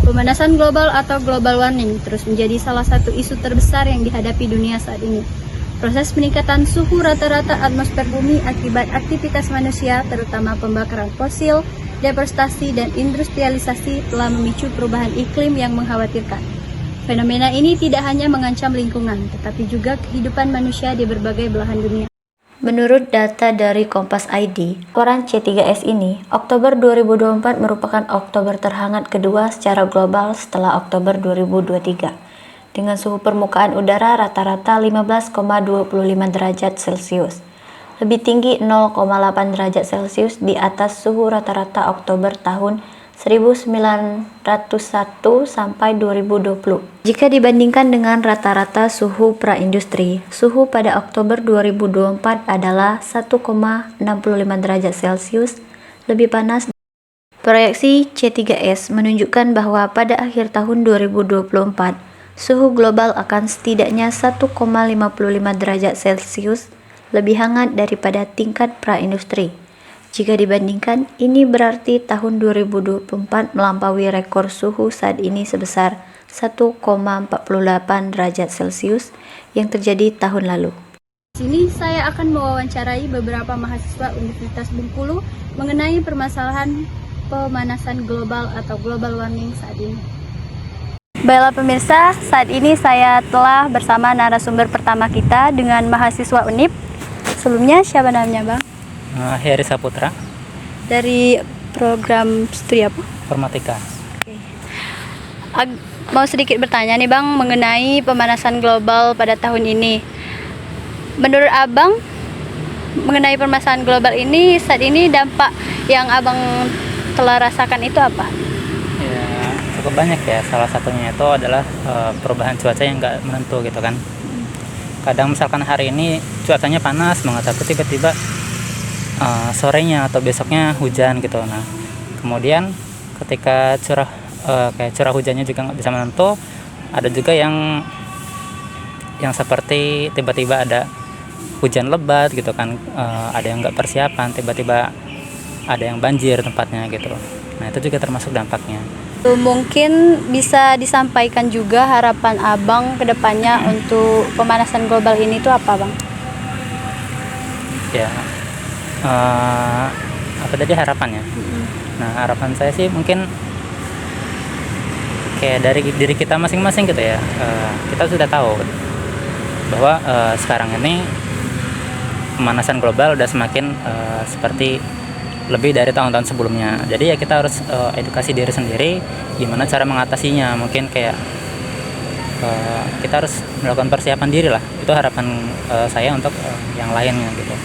Pemanasan global atau global warming terus menjadi salah satu isu terbesar yang dihadapi dunia saat ini. Proses peningkatan suhu rata-rata atmosfer bumi akibat aktivitas manusia, terutama pembakaran fosil, deforestasi, dan industrialisasi telah memicu perubahan iklim yang mengkhawatirkan. Fenomena ini tidak hanya mengancam lingkungan, tetapi juga kehidupan manusia di berbagai belahan dunia. Menurut data dari Kompas ID, koran C3S ini, Oktober 2024 merupakan Oktober terhangat kedua secara global setelah Oktober 2023, dengan suhu permukaan udara rata-rata 15,25 derajat Celcius, lebih tinggi 0,8 derajat Celcius di atas suhu rata-rata Oktober tahun 1901 sampai 2020. Jika dibandingkan dengan rata-rata suhu praindustri, suhu pada Oktober 2024 adalah 1,65 derajat Celcius lebih panas. Proyeksi C3S menunjukkan bahwa pada akhir tahun 2024, suhu global akan setidaknya 1,55 derajat Celcius lebih hangat daripada tingkat praindustri. Jika dibandingkan, ini berarti tahun 2024 melampaui rekor suhu saat ini sebesar 1,48 derajat Celcius yang terjadi tahun lalu. Di sini saya akan mewawancarai beberapa mahasiswa Universitas Bengkulu mengenai permasalahan pemanasan global atau global warming saat ini. Baiklah pemirsa, saat ini saya telah bersama narasumber pertama kita dengan mahasiswa UNIP. Sebelumnya siapa namanya Bang? Heri Saputra. Dari program studi apa? Informatika. Oke. Mau sedikit bertanya nih Bang mengenai pemanasan global pada tahun ini. Menurut Abang, mengenai permasalahan global ini saat ini dampak yang Abang telah rasakan itu apa? Ya, cukup banyak ya. Salah satunya itu adalah perubahan cuaca yang nggak menentu gitu kan. Kadang misalkan hari ini cuacanya panas banget, tapi tiba-tiba sorenya atau besoknya hujan gitu. Nah, kemudian ketika curah hujannya juga nggak bisa menentu, ada juga yang seperti tiba-tiba ada hujan lebat gitu kan, ada yang nggak persiapan, tiba-tiba ada yang banjir tempatnya gitu. Nah, itu juga termasuk dampaknya. Mungkin bisa disampaikan juga harapan Abang ke depannya untuk pemanasan global ini itu apa Bang? Ya, apa tadi harapannya? Nah, harapan saya sih mungkin kayak dari diri kita masing-masing gitu ya. Kita sudah tahu bahwa sekarang ini pemanasan global udah semakin seperti lebih dari tahun-tahun sebelumnya. Jadi ya kita harus edukasi diri sendiri gimana cara mengatasinya. Mungkin kayak kita harus melakukan persiapan diri lah. Itu harapan saya untuk yang lainnya gitu.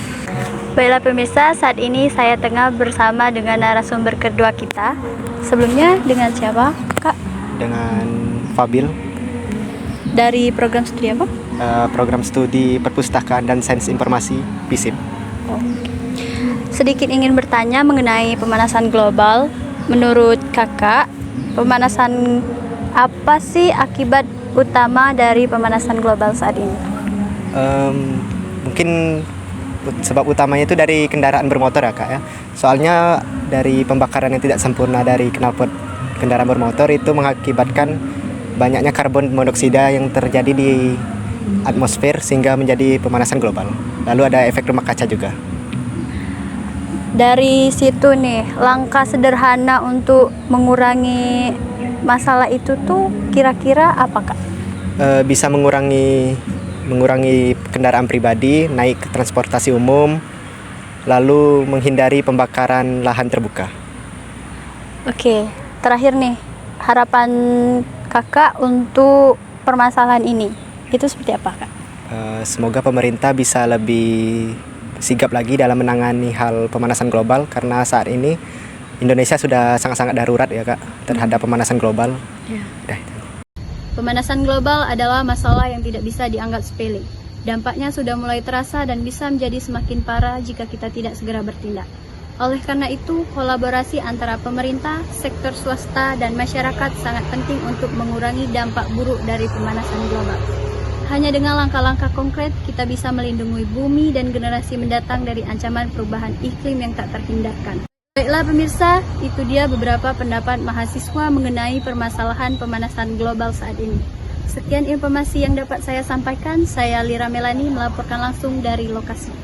Baiklah pemirsa, saat ini saya tengah bersama dengan narasumber kedua kita. Sebelumnya dengan siapa, Kak? Dengan Fabil. Dari program studi apa? Program studi Perpustakaan dan Sains Informasi PISIP. Sedikit ingin bertanya mengenai pemanasan global. Menurut Kakak, pemanasan apa sih akibat utama dari pemanasan global saat ini? Mungkin sebab utamanya itu dari kendaraan bermotor ya Kak ya. Soalnya dari pembakaran yang tidak sempurna dari knalpot kendaraan bermotor itu mengakibatkan banyaknya karbon monoksida yang terjadi di atmosfer sehingga menjadi pemanasan global. Lalu ada efek rumah kaca juga. Dari situ nih, langkah sederhana untuk mengurangi masalah itu tuh kira-kira apa Kak? Bisa mengurangi kendaraan pribadi, naik ke transportasi umum, lalu menghindari pembakaran lahan terbuka. Oke, terakhir nih, harapan Kakak untuk permasalahan ini, itu seperti apa Kak? Semoga pemerintah bisa lebih sigap lagi dalam menangani hal pemanasan global, karena saat ini Indonesia sudah sangat-sangat darurat ya Kak terhadap pemanasan global. Ya. Pemanasan global adalah masalah yang tidak bisa dianggap sepele. Dampaknya sudah mulai terasa dan bisa menjadi semakin parah jika kita tidak segera bertindak. Oleh karena itu, kolaborasi antara pemerintah, sektor swasta, dan masyarakat sangat penting untuk mengurangi dampak buruk dari pemanasan global. Hanya dengan langkah-langkah konkret, kita bisa melindungi bumi dan generasi mendatang dari ancaman perubahan iklim yang tak terhindarkan. Baiklah pemirsa, itu dia beberapa pendapat mahasiswa mengenai permasalahan pemanasan global saat ini. Sekian informasi yang dapat saya sampaikan. Saya Lira Melani melaporkan langsung dari lokasi.